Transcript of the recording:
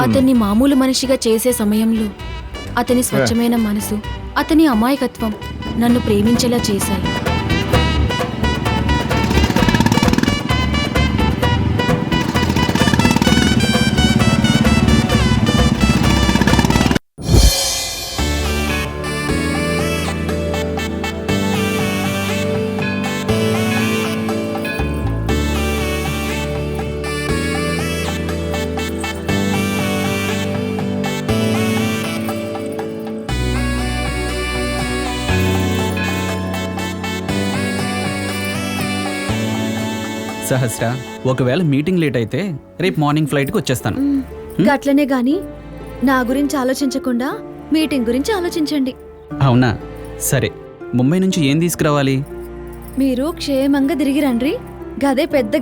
అతన్ని మామూలు మనిషిగా చేసే సమయంలో అతని స్వచ్ఛమైన మనసు, అతని అమాయకత్వం నన్ను ప్రేమించేలా చేశాయి. సహస్ర, ఒకవేళ మీటింగ్ లేట్ అయితే రేపు మార్నింగ్ ఫ్లైట్కి వచ్చేస్తాను. గట్లనే గాని నా గురించి ఆలోచించకుండా మీటింగ్ గురించి ఆలోచించండి. అవునా? సరే, ముంబై నుంచి ఏం తీసుకురావాలి? మీరు క్షేమంగా తిరిగి రండి, గదే పెద్ద